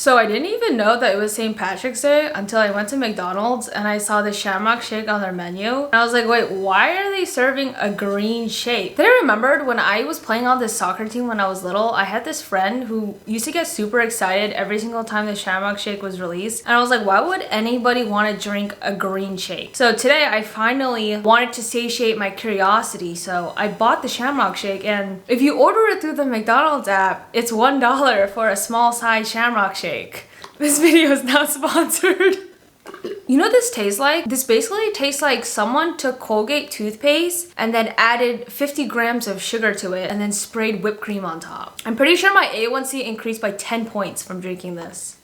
So I didn't even know that it was St. Patrick's Day until I went to McDonald's and I saw the Shamrock Shake on their menu. And I was like, wait, why are they serving a green shake? Then I remembered when I was playing on this soccer team when I was little, I had this friend who used to get super excited every single time the Shamrock Shake was released. And I was like, why would anybody want to drink a green shake? So today I finally wanted to satiate my curiosity. So I bought the Shamrock Shake, and if you order it through the McDonald's app, it's $1 for a small size Shamrock Shake. This video is not sponsored. You know what this tastes like? This basically tastes like someone took Colgate toothpaste and then added 50 grams of sugar to it and then sprayed whipped cream on top. I'm pretty sure my A1C increased by 10 points from drinking this.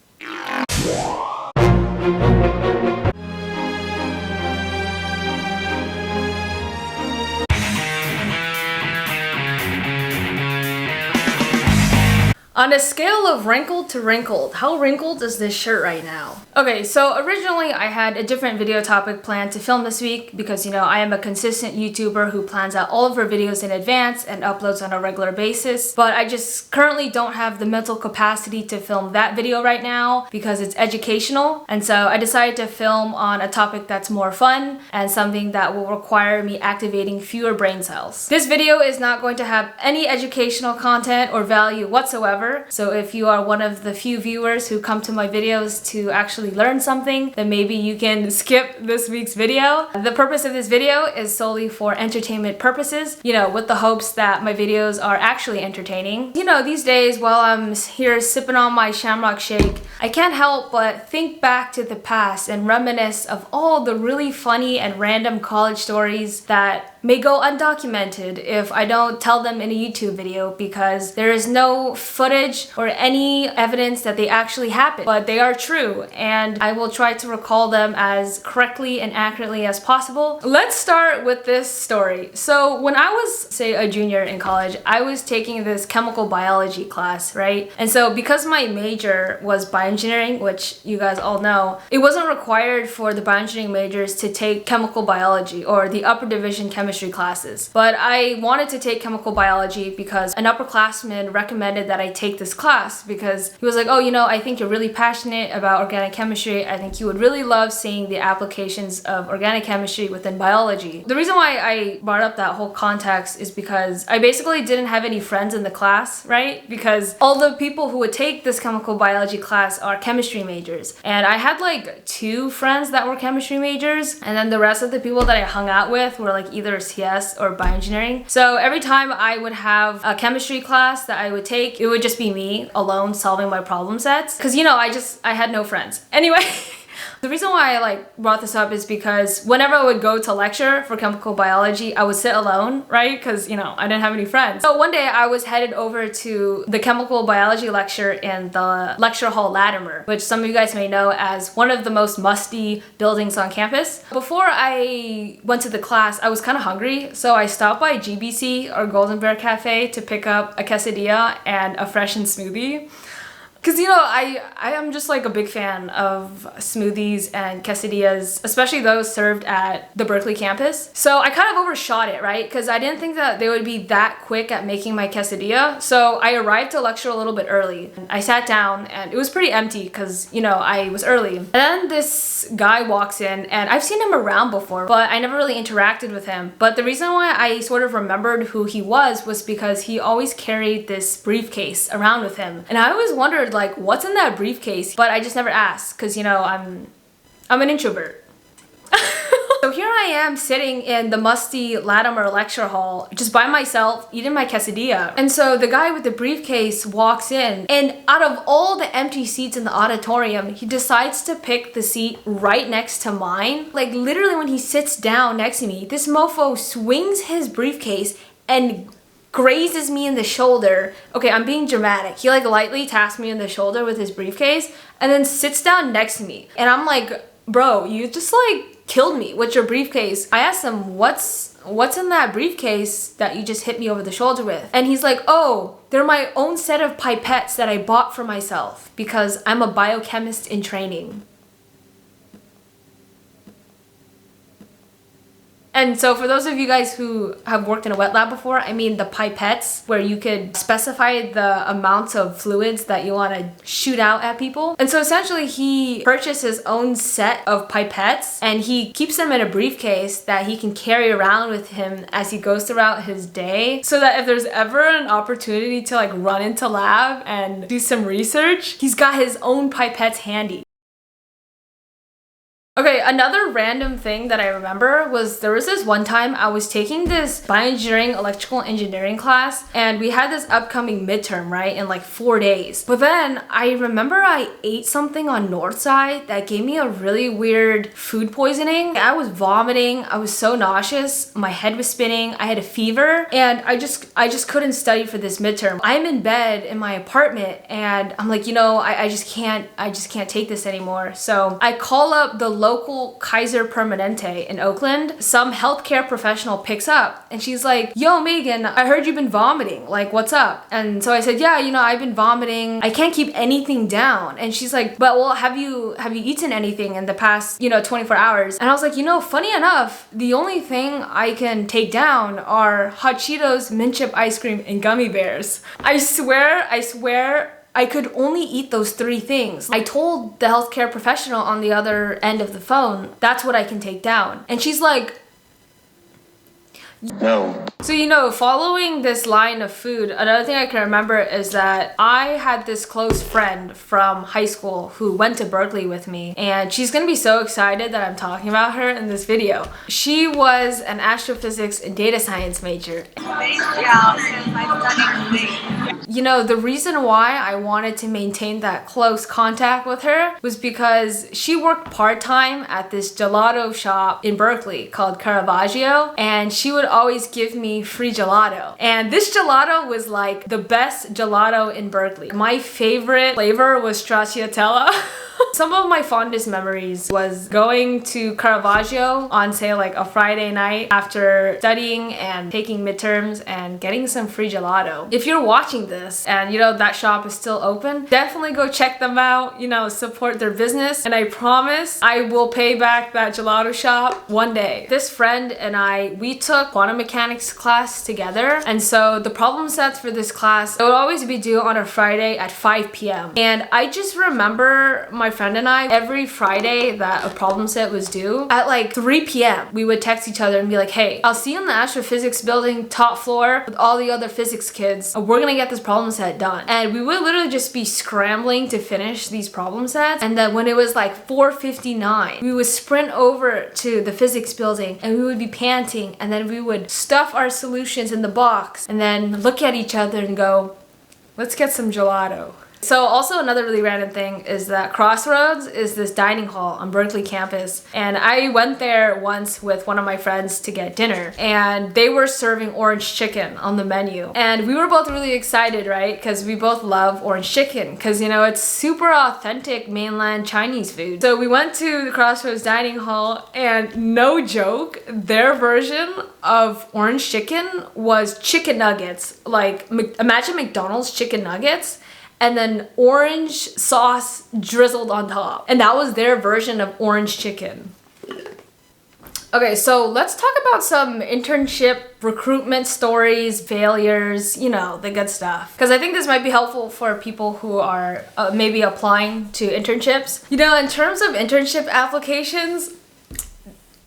On a scale of wrinkled to wrinkled, how wrinkled is this shirt right now? Okay, so originally I had a different video topic planned to film this week because, you know, I am a consistent YouTuber who plans out all of her videos in advance and uploads on a regular basis. But I just currently don't have the mental capacity to film that video right now because it's educational. And so I decided to film on a topic that's more fun and something that will require me activating fewer brain cells. This video is not going to have any educational content or value whatsoever. So if you are one of the few viewers who come to my videos to actually learn something, then maybe you can skip this week's video. The purpose of this video is solely for entertainment purposes, you know, with the hopes that my videos are actually entertaining. You know, these days while I'm here sipping on my Shamrock Shake, I can't help but think back to the past and reminisce of all the really funny and random college stories that may go undocumented if I don't tell them in a YouTube video because there is no footage or any evidence that they actually happened, but they are true and I will try to recall them as correctly and accurately as possible. Let's start with this story. So when I was, say, a junior in college, I was taking this chemical biology class, right? And so because my major was bioengineering, which you guys all know, it wasn't required for the bioengineering majors to take chemical biology or the upper division chemistry classes. But I wanted to take chemical biology because an upperclassman recommended that I take this class because he was like, oh, you know, I think you're really passionate about organic chemistry. I think you would really love seeing the applications of organic chemistry within biology. The reason why I brought up that whole context is because I basically didn't have any friends in the class, right? Because all the people who would take this chemical biology class are chemistry majors. And I had like 2 friends that were chemistry majors, and then the rest of the people that I hung out with were like either CS or bioengineering. So every time I would have a chemistry class that I would take, it would just be me alone solving my problem sets. Cause you know, I had no friends. Anyway. The reason why I brought this up is because whenever I would go to lecture for chemical biology, I would sit alone, right? Because, you know, I didn't have any friends. So one day I was headed over to the chemical biology lecture in the lecture hall Latimer, which some of you guys may know as one of the most musty buildings on campus. Before I went to the class, I was kind of hungry, so I stopped by GBC or Golden Bear Cafe to pick up a quesadilla and a freshened smoothie. Because, you know, I am just like a big fan of smoothies and quesadillas, especially those served at the Berkeley campus. So I kind of overshot it, right? Because I didn't think that they would be that quick at making my quesadilla. So I arrived to lecture a little bit early. I sat down and it was pretty empty because, you know, I was early. And then this guy walks in and I've seen him around before, but I never really interacted with him. But the reason why I sort of remembered who he was because he always carried this briefcase around with him. And I always wondered, like, what's in that briefcase? But I just never asked because, you know, I'm an introvert. So here I am sitting in the musty Latimer lecture hall just by myself eating my quesadilla. And so the guy with the briefcase walks in, and out of all the empty seats in the auditorium, he decides to pick the seat right next to mine. Like literally when he sits down next to me, this mofo swings his briefcase and grazes me in the shoulder. Okay, I'm being dramatic. He like lightly taps me in the shoulder with his briefcase and then sits down next to me. And I'm like, bro, you just like killed me with your briefcase. I asked him, what's in that briefcase that you just hit me over the shoulder with? And he's like, oh, they're my own set of pipettes that I bought for myself because I'm a biochemist in training. And so for those of you guys who have worked in a wet lab before, I mean the pipettes where you could specify the amounts of fluids that you want to shoot out at people. And so essentially he purchased his own set of pipettes and he keeps them in a briefcase that he can carry around with him as he goes throughout his day, so that if there's ever an opportunity to like run into lab and do some research, he's got his own pipettes handy. Okay, another random thing that I remember was there was this one time I was taking this bioengineering electrical engineering class and we had this upcoming midterm, right, in like 4 days. But then I remember I ate something on Northside that gave me a really weird food poisoning. I was vomiting, I was so nauseous, my head was spinning, I had a fever, and I just couldn't study for this midterm. I'm in bed in my apartment and I'm like, you know, I just can't take this anymore. So I call up the local Kaiser Permanente in Oakland. Some healthcare professional picks up and she's like, yo Megan, I heard you've been vomiting, like what's up? And so I said, yeah, you know, I've been vomiting, I can't keep anything down. And she's like, but well, have you eaten anything in the past, you know, 24 hours? And I was like, you know, funny enough, the only thing I can take down are hot Cheetos, mint chip ice cream, and gummy bears. I swear I could only eat those 3 things. I told the healthcare professional on the other end of the phone, that's what I can take down. And she's like, no. So, you know, following this line of food, another thing I can remember is that I had this close friend from high school who went to Berkeley with me, and she's gonna be so excited that I'm talking about her in this video. She was an astrophysics and data science major. You know, the reason why I wanted to maintain that close contact with her was because she worked part-time at this gelato shop in Berkeley called Caravaggio, and she would always give me free gelato. And this gelato was like the best gelato in Berkeley. My favorite flavor was stracciatella. Some of my fondest memories was going to Caravaggio on, say, like a Friday night after studying and taking midterms and getting some free gelato. If you're watching this and you know that shop is still open, definitely go check them out, you know, support their business, and I promise I will pay back that gelato shop one day. This friend and I, we took quantum mechanics class together, and so the problem sets for this class, it would always be due on a Friday at 5 p.m. And I just remember my friend and I, every Friday that a problem set was due, at like 3 p.m. we would text each other and be like, hey, I'll see you in the astrophysics building, top floor, with all the other physics kids. We're gonna get this problem set done. And we would literally just be scrambling to finish these problem sets. And then when it was like 4:59, we would sprint over to the physics building and we would be panting, and then we would stuff our solutions in the box and then look at each other and go, let's get some gelato. So also another really random thing is that Crossroads is this dining hall on Berkeley campus, and I went there once with one of my friends to get dinner, and they were serving orange chicken on the menu, and we were both really excited, right, because we both love orange chicken because, you know, it's super authentic mainland Chinese food. So we went to the Crossroads dining hall, and no joke, their version of orange chicken was chicken nuggets. Like, imagine McDonald's chicken nuggets and then orange sauce drizzled on top. And that was their version of orange chicken. Okay, so let's talk about some internship recruitment stories, failures, you know, the good stuff. Because I think this might be helpful for people who are maybe applying to internships. You know, in terms of internship applications,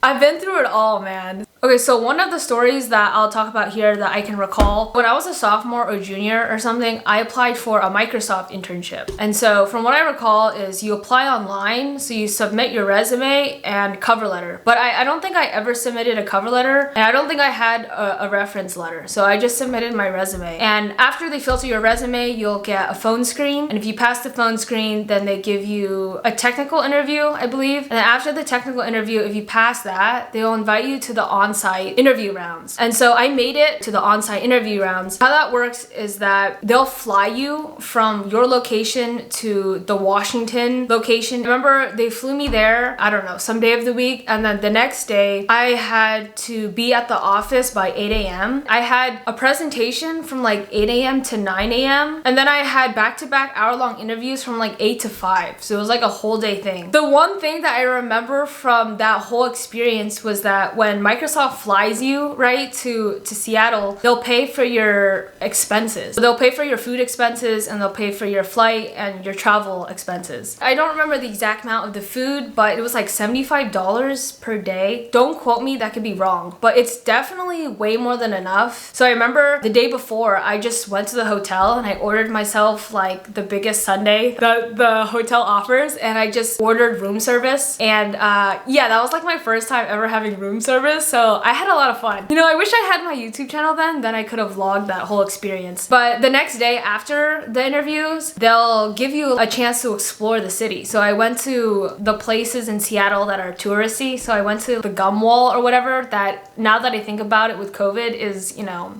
I've been through it all, man. Okay, so one of the stories that I'll talk about here that I can recall, when I was a sophomore or junior or something, I applied for a Microsoft internship. And so from what I recall is you apply online, so you submit your resume and cover letter. But I don't think I ever submitted a cover letter, and I don't think I had a reference letter. So I just submitted my resume. And after they filter your resume, you'll get a phone screen. And if you pass the phone screen, then they give you a technical interview, I believe. And then after the technical interview, if you pass that, they'll invite you to the on-site interview rounds. And so I made it to the on-site interview rounds. How that works is that they'll fly you from your location to the Washington location. Remember, they flew me there, I don't know, some day of the week, and then the next day I had to be at the office by 8 a.m. I had a presentation from like 8 a.m. to 9 a.m. and then I had back-to-back hour-long interviews from like 8 to 5. So it was like a whole day thing. The one thing that I remember from that whole experience was that when Microsoft Microsoft flies you, right, to Seattle, they'll pay for your expenses. So they'll pay for your food expenses and they'll pay for your flight and your travel expenses. I don't remember the exact amount of the food, but it was like $75 per day. Don't quote me, that could be wrong, but it's definitely way more than enough. So I remember the day before, I just went to the hotel and I ordered myself like the biggest sundae that the hotel offers, and I just ordered room service. And yeah, that was like my first time ever having room service, so I had a lot of fun. You know, I wish I had my YouTube channel then I could have vlogged that whole experience. But the next day after the interviews, they'll give you a chance to explore the city. So I went to the places in Seattle that are touristy. So I went to the gum wall or whatever, that now that I think about it with COVID is, you know.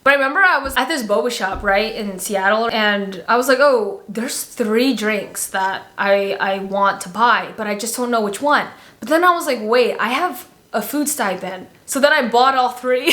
But I remember I was at this boba shop, right, in Seattle, and I was like, oh, there's 3 drinks that I want to buy, but I just don't know which one. But then I was like, wait, I have a food stipend. So then I bought all 3.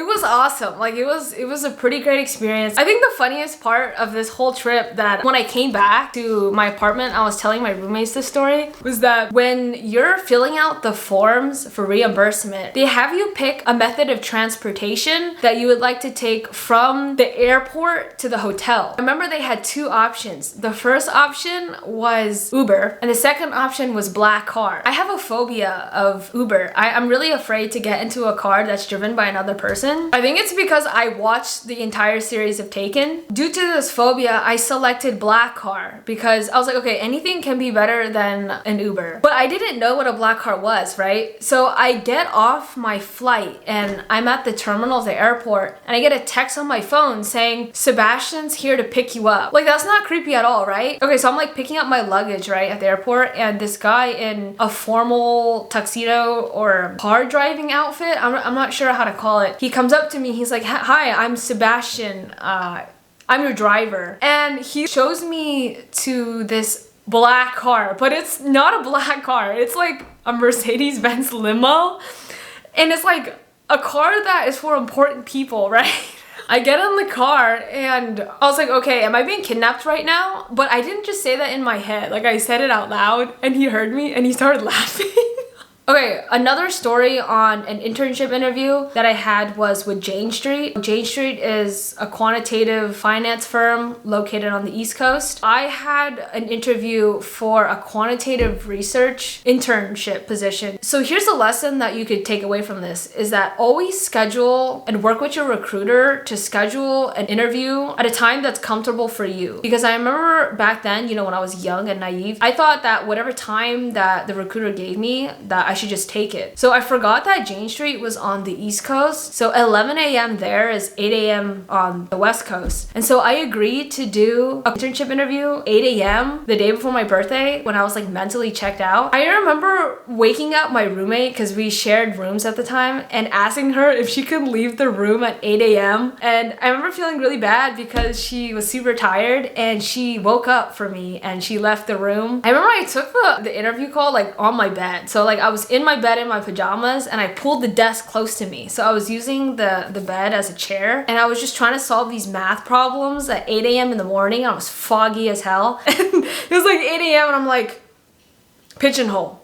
It was awesome. Like it was a pretty great experience. I think the funniest part of this whole trip, that when I came back to my apartment, I was telling my roommates this story, was that when you're filling out the forms for reimbursement, they have you pick a method of transportation that you would like to take from the airport to the hotel. I remember they had 2 options. The first option was Uber and the second option was black car. I have a phobia of Uber. I'm really afraid to get into a car that's driven by another person. I think it's because I watched the entire series of Taken. Due to this phobia, I selected black car because I was like, okay, anything can be better than an Uber. But I didn't know what a black car was, right? So I get off my flight and I'm at the terminal of the airport and I get a text on my phone saying, Sebastian's here to pick you up. Like, that's not creepy at all, right? Okay, so I'm like picking up my luggage, right, at the airport, and this guy in a formal tuxedo or car driving outfit, I'm not sure how to call it, he comes up to me, he's like, hi, I'm Sebastian, I'm your driver. And he shows me to this black car, but it's not a black car, it's like a Mercedes-Benz limo. And it's like a car that is for important people, right? I get in the car and I was like, okay, am I being kidnapped right now? But I didn't just say that in my head, like I said it out loud, and he heard me and he started laughing. Okay, another story on an internship interview that I had was with Jane Street. Jane Street is a quantitative finance firm located on the East Coast. I had an interview for a quantitative research internship position. So here's a lesson that you could take away from this, is that always schedule and work with your recruiter to schedule an interview at a time that's comfortable for you. Because I remember back then, you know, when I was young and naive, I thought that whatever time that the recruiter gave me, that I should just take it. So I forgot that Jane Street was on the East Coast. So 11 a.m. there is 8 a.m. on the West Coast. And so I agreed to do an internship interview 8 a.m. the day before my birthday when I was like mentally checked out. I remember waking up my roommate, because we shared rooms at the time, and asking her if she could leave the room at 8 a.m. And I remember feeling really bad because she was super tired and she woke up for me and she left the room. I remember I took the interview call like on my bed. So like I was in my bed in my pajamas and I pulled the desk close to me. So I was using the bed as a chair and I was just trying to solve these math problems at 8 a.m. in the morning. I was foggy as hell. And it was like 8 a.m. and I'm like, pigeonhole.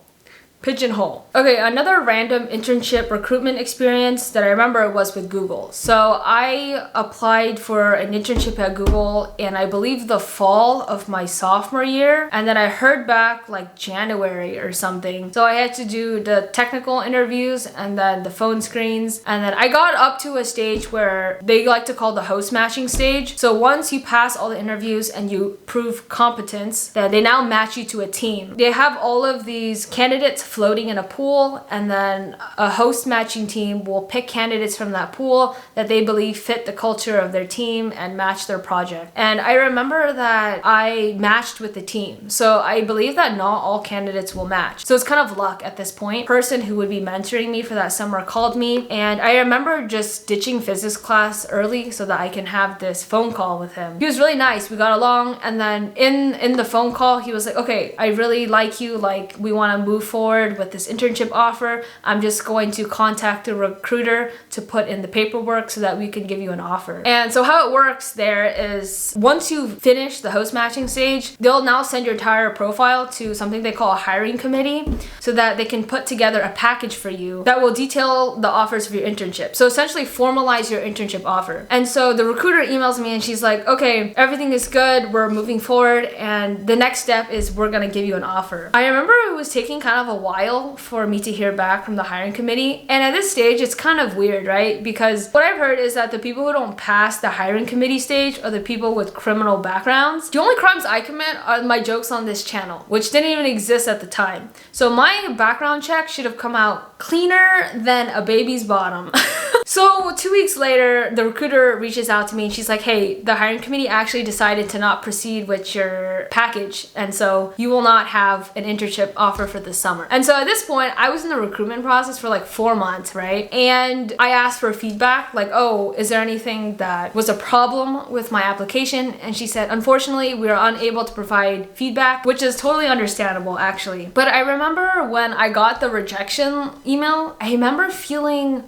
Okay, another random internship recruitment experience that I remember was with Google. So I applied for an internship at Google in, I believe, the fall of my sophomore year, and then I heard back like January or something. So I had to do the technical interviews and then the phone screens, and then I got up to a stage where they like to call the host matching stage. So once you pass all the interviews and you prove competence, then they now match you to a team. They have all of these candidates floating in a pool, and then a host matching team will pick candidates from that pool that they believe fit the culture of their team and match their project. And I remember that I matched with the team. So I believe that not all candidates will match. So it's kind of luck at this point. The person who would be mentoring me for that summer called me, and I remember just ditching physics class early so that I can have this phone call with him. He was really nice. We got along, and then in the phone call, he was like, okay, I really like you. Like, we want to move forward. cleared with this internship offer. I'm just going to contact the recruiter to put in the paperwork so that we can give you an offer. And so how it works there is once you finish the host matching stage, they'll now send your entire profile to something they call a hiring committee so that they can put together a package for you that will detail the offers of your internship. So essentially formalize your internship offer. And so the recruiter emails me and she's like, okay, everything is good, we're moving forward, and the next step is we're gonna give you an offer. I remember it was taking kind of a while for me to hear back from the hiring committee, and at this stage it's kind of weird, right? Because what I've heard is that the people who don't pass the hiring committee stage are the people with criminal backgrounds. The only crimes I commit are my jokes on this channel, which didn't even exist at the time. So my background check should have come out cleaner than a baby's bottom. So 2 weeks later, the recruiter reaches out to me and she's like, hey, the hiring committee actually decided to not proceed with your package, and so you will not have an internship offer for this summer. And so at this point, I was in the recruitment process for like 4 months, right? And I asked for feedback, like, oh, is there anything that was a problem with my application? And she said, unfortunately, we are unable to provide feedback, which is totally understandable, actually. But I remember when I got the rejection email, I remember feeling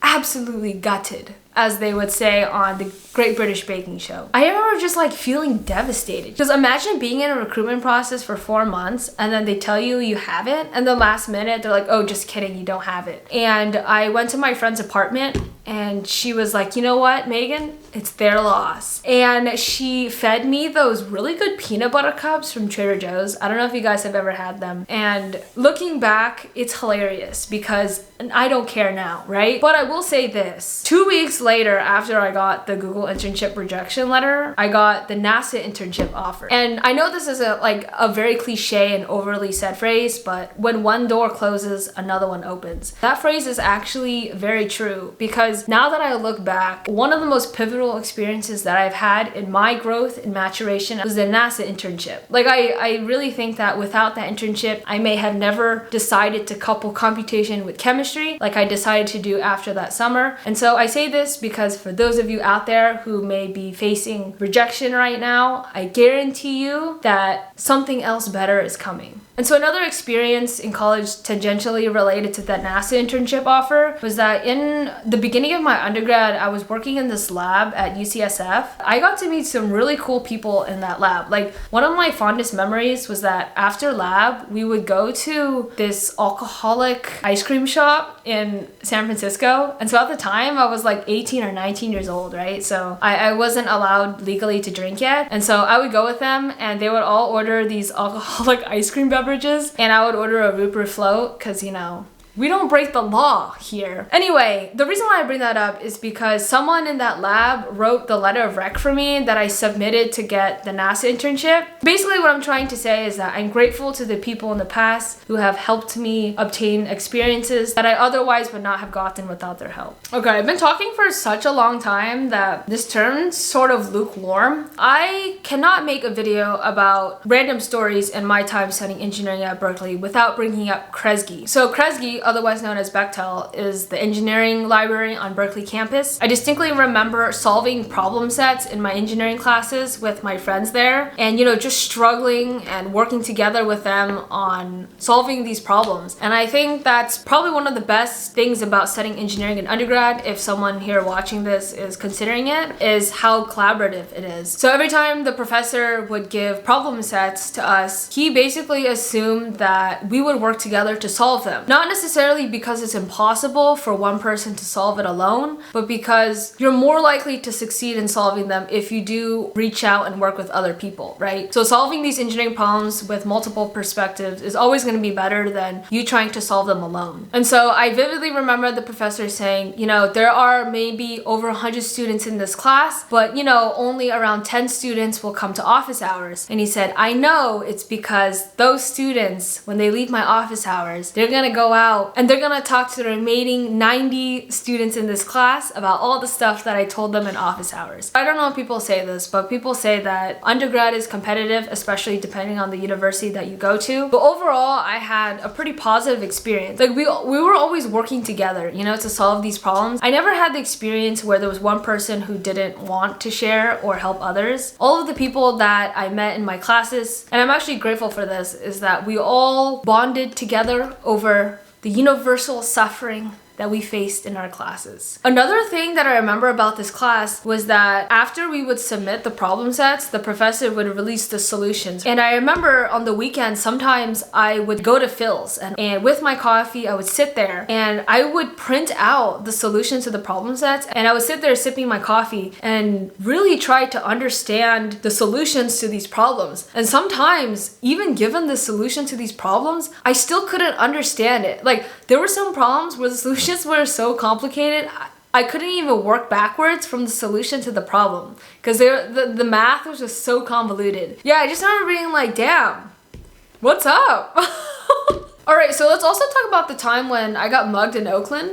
absolutely gutted, as they would say on the Great British Baking Show. I remember just like feeling devastated. Because imagine being in a recruitment process for 4 months and then they tell you you have it, and the last minute they're like, oh, just kidding, you don't have it. And I went to my friend's apartment and she was like, you know what, Megan, it's their loss. And she fed me those really good peanut butter cups from Trader Joe's. I don't know if you guys have ever had them. And looking back, it's hilarious because I don't care now, right? But I will say this. 2 weeks later, after I got the Google internship rejection letter, I got the NASA internship offer. And I know this is a very cliche and overly said phrase, but when one door closes, another one opens. That phrase is actually very true, because now that I look back, one of the most pivotal experiences that I've had in my growth and maturation was the NASA internship. Like I really think that without that internship, I may have never decided to couple computation with chemistry like I decided to do after that summer. And so I say this because for those of you out there who may be facing rejection right now, I guarantee you that something else better is coming. And so another experience in college tangentially related to that NASA internship offer was that in the beginning of my undergrad, I was working in this lab at UCSF. I got to meet some really cool people in that lab. Like, one of my fondest memories was that after lab, we would go to this alcoholic ice cream shop in San Francisco. And so at the time, I was like 18 or 19 years old, right? So I wasn't allowed legally to drink yet. And so I would go with them and they would all order these alcoholic ice cream beverages, and I would order a root beer float because, you know, we don't break the law here. Anyway, the reason why I bring that up is because someone in that lab wrote the letter of rec for me that I submitted to get the NASA internship. Basically, what I'm trying to say is that I'm grateful to the people in the past who have helped me obtain experiences that I otherwise would not have gotten without their help. Okay, I've been talking for such a long time that this turned sort of lukewarm. I cannot make a video about random stories in my time studying engineering at Berkeley without bringing up Kresge. So Kresge, otherwise known as Bechtel, is the engineering library on Berkeley campus. I distinctly remember solving problem sets in my engineering classes with my friends there, and, you know, just struggling and working together with them on solving these problems. And I think that's probably one of the best things about studying engineering in undergrad, if someone here watching this is considering it, is how collaborative it is. So every time the professor would give problem sets to us, he basically assumed that we would work together to solve them. Not necessarily because it's impossible for one person to solve it alone, but because you're more likely to succeed in solving them if you do reach out and work with other people, right? So solving these engineering problems with multiple perspectives is always going to be better than you trying to solve them alone. And so I vividly remember the professor saying, you know, there are maybe over 100 students in this class, but, you know, only around 10 students will come to office hours. And he said, I know it's because those students, when they leave my office hours, they're gonna go out out and they're gonna talk to the remaining 90 students in this class about all the stuff that I told them in office hours. I don't know if people say this, but people say that undergrad is competitive, especially depending on the university that you go to. But overall, I had a pretty positive experience. Like we were always working together, you know, to solve these problems. I never had the experience where there was one person who didn't want to share or help others. All of the people that I met in my classes, and I'm actually grateful for this, is that we all bonded together over the universal suffering that we faced in our classes. Another thing that I remember about this class was that after we would submit the problem sets, the professor would release the solutions. And I remember on the weekends, sometimes I would go to Phil's and with my coffee, I would sit there and I would print out the solutions to the problem sets, and I would sit there sipping my coffee and really try to understand the solutions to these problems. And sometimes, even given the solution to these problems, I still couldn't understand it. Like, there were some problems where the solutions were so complicated, I couldn't even work backwards from the solution to the problem because the math was just so convoluted. Yeah, I just remember being like, damn, what's up? Alright, so let's also talk about the time when I got mugged in Oakland.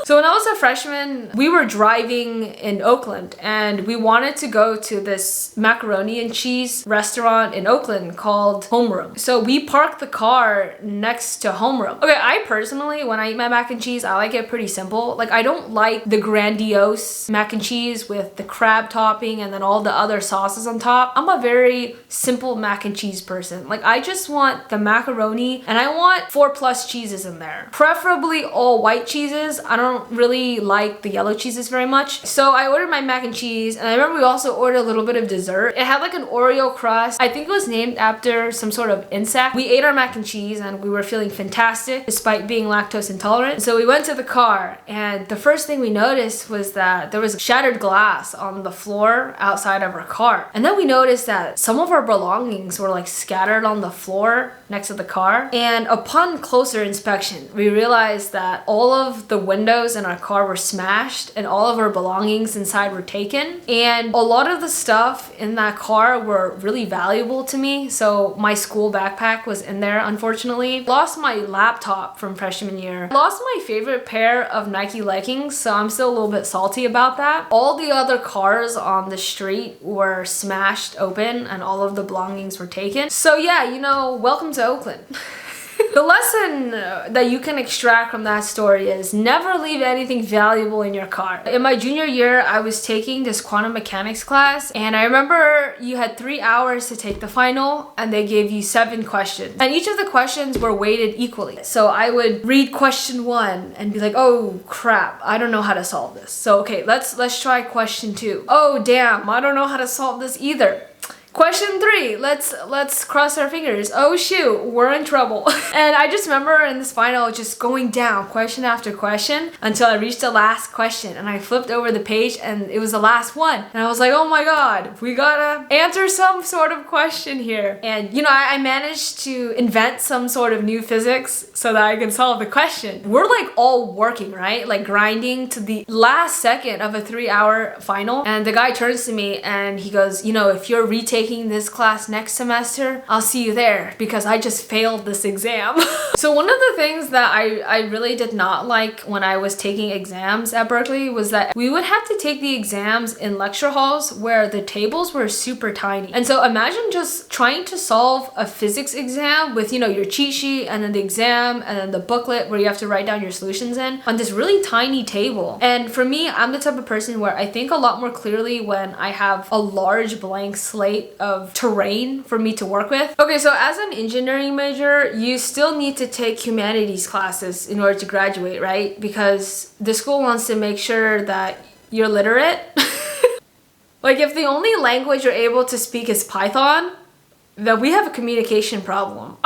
So when I was a freshman, we were driving in Oakland and we wanted to go to this macaroni and cheese restaurant in Oakland called Homeroom. So we parked the car next to Homeroom. Okay, I personally, when I eat my mac and cheese, I like it pretty simple. Like, I don't like the grandiose mac and cheese with the crab topping and then all the other sauces on top. I'm a very simple mac and cheese person. Like, I just want the macaroni and I want 4+ cheeses in there. Preferably all white cheeses. I don't really like the yellow cheeses very much. So I ordered my mac and cheese, and I remember we also ordered a little bit of dessert. It had like an Oreo crust. I think it was named after some sort of insect. We ate our mac and cheese and we were feeling fantastic despite being lactose intolerant. So we went to the car and the first thing we noticed was that there was shattered glass on the floor outside of our car. And then we noticed that some of our belongings were like scattered on the floor next to the car. And upon closer inspection, we realized that all of the windows in our car were smashed and all of our belongings inside were taken. And a lot of the stuff in that car were really valuable to me. So my school backpack was in there, unfortunately. Lost my laptop from freshman year. Lost my favorite pair of Nike leggings, so I'm still a little bit salty about that. All the other cars on the street were smashed open and all of the belongings were taken. So yeah, you know, welcome to Oakland. The lesson that you can extract from that story is never leave anything valuable in your car. In my junior year, I was taking this quantum mechanics class, and I remember you had 3 hours to take the final, and they gave you 7 questions. And each of the questions were weighted equally. So I would read question 1 and be like, oh crap, I don't know how to solve this. So okay, let's try question 2. Oh damn, I don't know how to solve this either. Question 3, let's cross our fingers. Oh shoot, we're in trouble. And I just remember in this final just going down question after question until I reached the last question, and I flipped over the page and it was the last one. And I was like, oh my god, we gotta answer some sort of question here. And you know, I managed to invent some sort of new physics so that I could solve the question. We're like all working, right? Like grinding to the last second of a 3-hour final. And the guy turns to me and he goes, you know, if you're retaking this class next semester, I'll see you there because I just failed this exam. So one of the things that I really did not like when I was taking exams at Berkeley was that we would have to take the exams in lecture halls where the tables were super tiny. And so imagine just trying to solve a physics exam with, you know, your cheat sheet and then the exam and then the booklet where you have to write down your solutions in on this really tiny table. And for me, I'm the type of person where I think a lot more clearly when I have a large blank slate of terrain for me to work with. Okay, so as an engineering major, you still need to take humanities classes in order to graduate, right? Because the school wants to make sure that you're literate. Like, if the only language you're able to speak is Python, then we have a communication problem.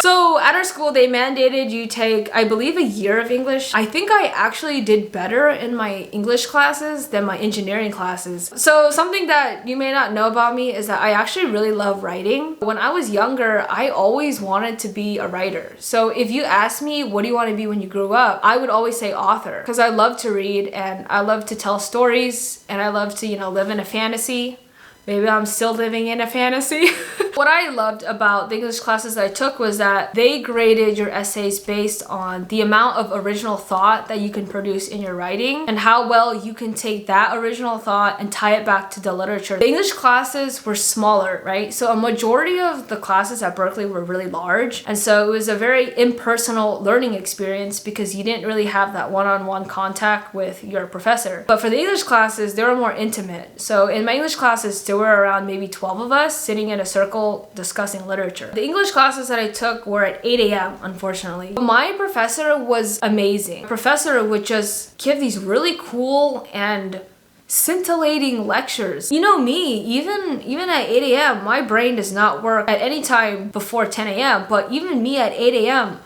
So at our school, they mandated you take, I believe, a year of English. I think I actually did better in my English classes than my engineering classes. So something that you may not know about me is that I actually really love writing. When I was younger, I always wanted to be a writer. So if you ask me, what do you want to be when you grew up? I would always say author, because I love to read and I love to tell stories and I love to, you know, live in a fantasy. Maybe I'm still living in a fantasy. What I loved about the English classes that I took was that they graded your essays based on the amount of original thought that you can produce in your writing and how well you can take that original thought and tie it back to the literature. The English classes were smaller, right? So a majority of the classes at Berkeley were really large, and so it was a very impersonal learning experience because you didn't really have that one-on-one contact with your professor. But for the English classes, they were more intimate. So in my English classes, there were around maybe 12 of us sitting in a circle discussing literature. The English classes that I took were at 8 a.m. unfortunately. My professor was amazing. The professor would just give these really cool and scintillating lectures. You know me, even at 8 a.m. my brain does not work at any time before 10 a.m. but even me at 8 a.m.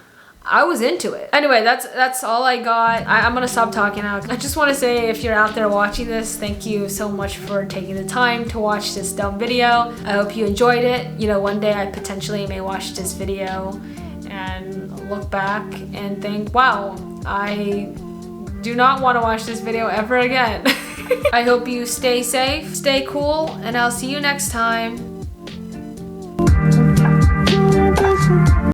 I was into it. Anyway, that's all I got. I'm gonna stop talking now. I just want to say, if you're out there watching this, thank you so much for taking the time to watch this dumb video. I hope you enjoyed it. You know, one day I potentially may watch this video and look back and think, wow, I do not want to watch this video ever again. I hope you stay safe, stay cool, and I'll see you next time.